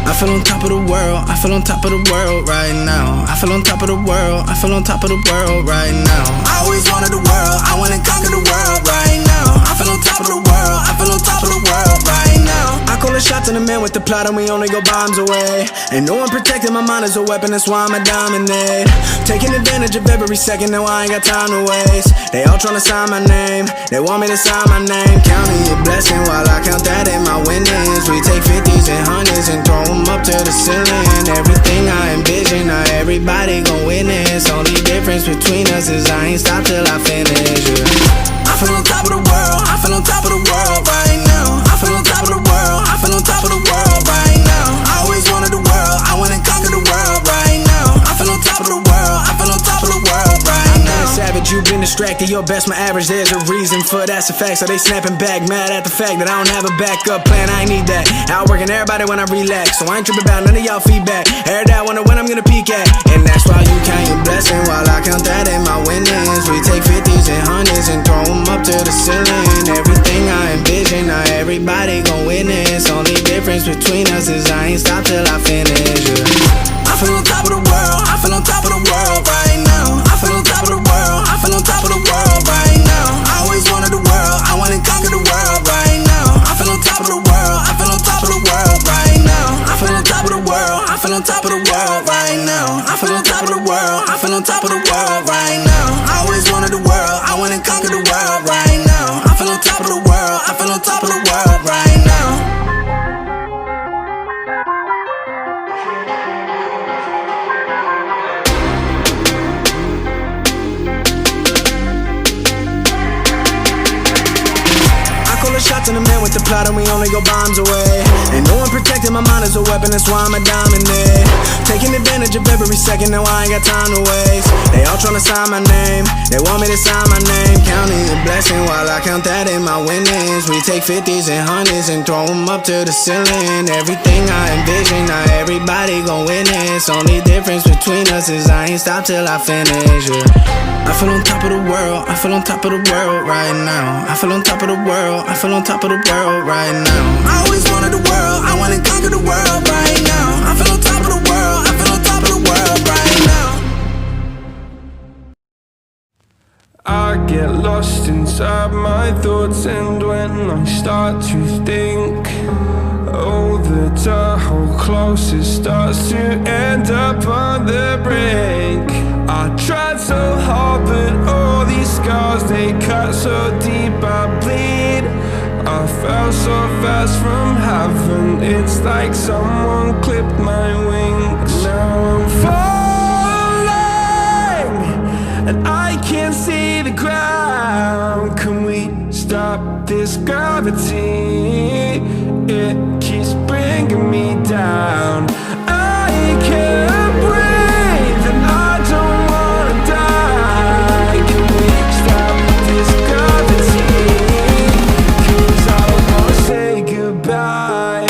I feel on top of the world, I feel on top of the world right now. I feel on top of the world, I feel on top of the world right now. I always wanted the world, I wanna conquer the world right now. I feel on top of the world, I feel on top of the world right now. I call the shots in the man with the plot and we only go bombs away. Ain't no one protecting my mind as a weapon, that's why I'ma dominate. Taking advantage of every second, now I ain't got time to waste. They all tryna sign my name, they want me to sign my name. Counting your blessing while I count that in my winnings. We take 50s and 100s and throw them up to the ceiling. Everything I envision, now everybody gon' witness. Only difference between us is I ain't stop till I finish, yeah. I feel on top of the world, I feel on top of the world right now. I feel on top of the world, I feel on top of the world right now. I always wanted the world, I wanna conquer the world right now. I feel on top of the world, I feel on top of the world right now. I'm not a savage, you've been distracted, your best my average. There's a reason for that's a fact. So they snapping back, mad at the fact that I don't have a backup plan. I ain't need that, outworking everybody when I relax. So I ain't tripping about none of y'all feedback. Heard that, wonder when I'm gonna peak at. And that's why you count your blessing while I count that in my winnings. We take 50s and 100s and throw them up to the ceiling. Everything I envision, now everybody gon' witness. Only difference between us is I ain't stop till I finish, yeah. I feel on top of the world, I feel on top of the world right now. I feel on top of the world, I feel on top of the world right now. I always wanted the world, I wanna conquer the world right now. I feel on top of the world, I feel on top of the world right now. I feel on top of the world, I feel on top of the world right now. I feel on top of the world, I feel on top of the world right now. I always wanted the world, I wanna conquer the world right now. I feel on top of the world, I feel on top of the world right now. Shots in the man with the plot and we only go bombs away. Ain't no one protecting my mind as a weapon, that's why I'ma dominate. Taking advantage of every second, now I ain't got time to waste. They all tryna sign my name, they want me to sign my name. Counting your blessing while I count that in my winnings. We take 50s and 100s and throw them up to the ceiling. Everything I envision, now everybody gon' witness. Only difference between us is I ain't stop till I finish, yeah. I feel on top of the world, I feel on top of the world right now. I feel on top of the world, I feel on top of the world right now. I always wanted the world, I wanna conquer the world right now. I feel on top of the world, I feel on top of the world right now. I get lost inside my thoughts, and when I start to think, oh, the door closest starts to end up on the brink. I tried so hard, but all these scars, they cut so deep, I bleed. I fell so fast from heaven, it's like someone clipped my wings. Now I'm falling, and I can't see the ground. Can we stop this gravity? It keeps bringing me down. I can't breathe, and I don't wanna die. Can we stop this gravity? 'Cause I don't wanna say goodbye.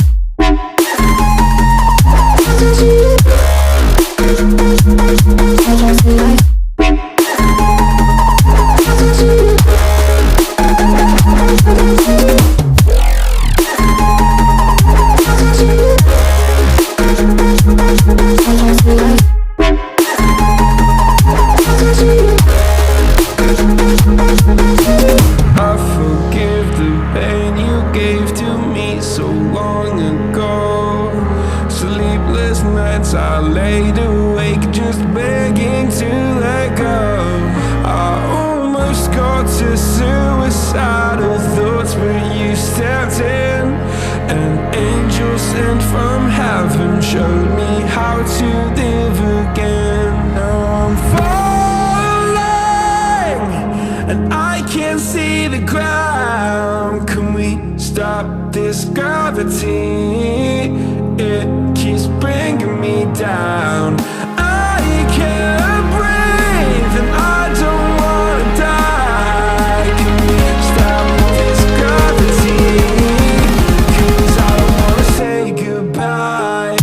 I forgive the pain you gave to me so long ago. Sleepless nights I laid awake just begging to let go. I almost got to suicidal thoughts, but you stepped in. An angel sent from heaven showed me how to live again. Now I'm falling, and I can't see the ground. Can we stop this gravity? It keeps bringing me down. I can't breathe, and I don't wanna die. Can we stop this gravity? 'Cause I don't wanna say goodbye.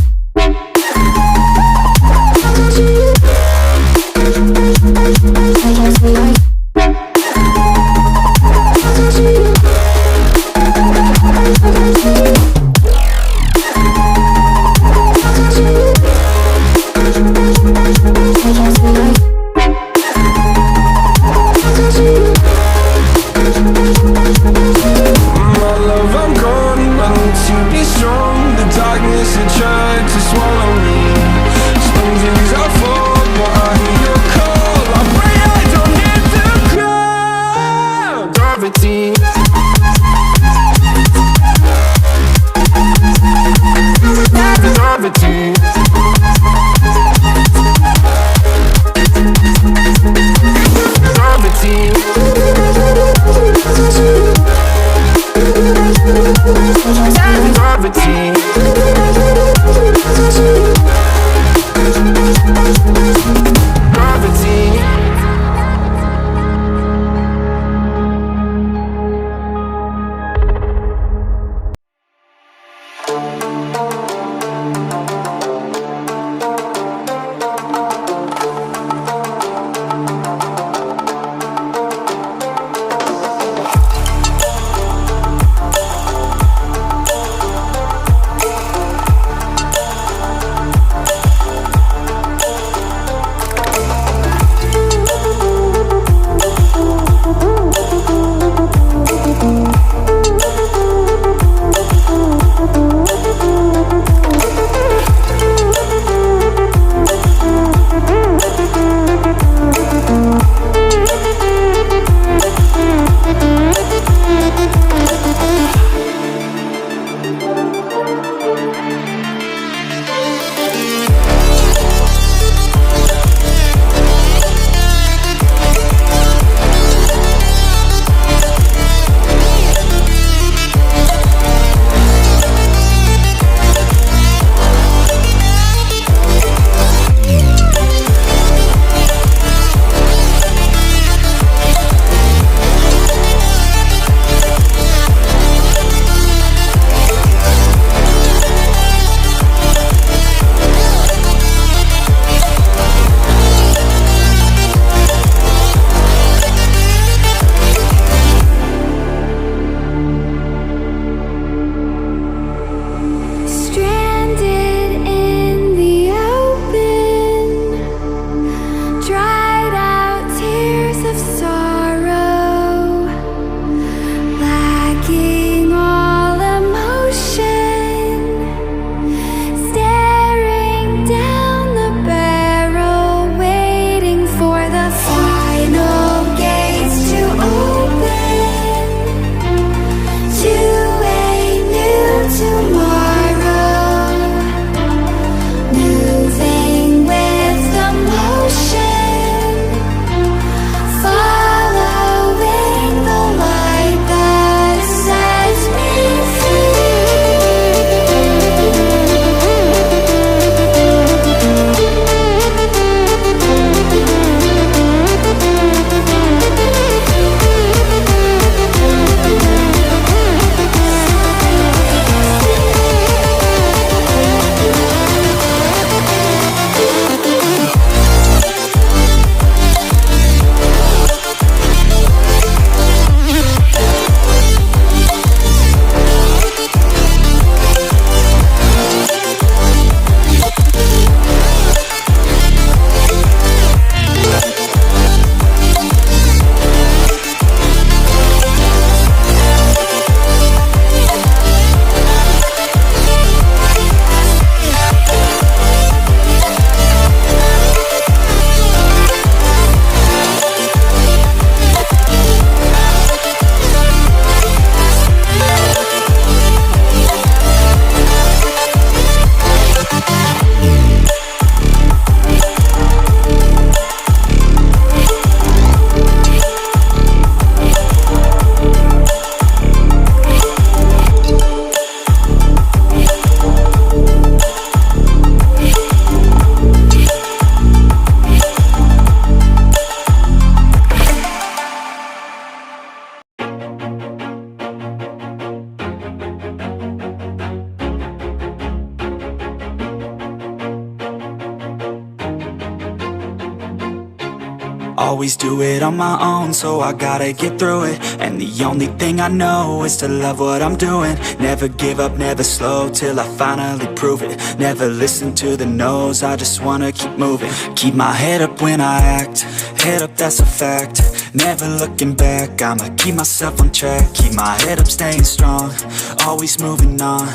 Always do it on my own, so I gotta get through it. And the only thing I know is to love what I'm doing. Never give up, never slow, till I finally prove it. Never listen to the no's, I just wanna keep moving. Keep my head up when I act, head up, that's a fact. Never looking back, I'ma keep myself on track. Keep my head up, staying strong, always moving on.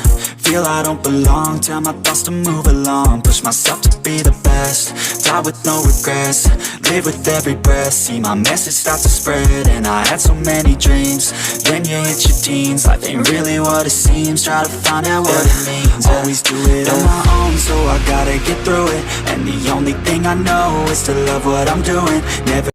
Feel I don't belong, tell my thoughts to move along. Push myself to be the best, die with no regrets. Live with every breath, see my message start to spread. And I had so many dreams, then you hit your teens. Life ain't really what it seems, try to find out what it means. Always do it on my own, so I gotta get through it. And the only thing I know is to love what I'm doing. Never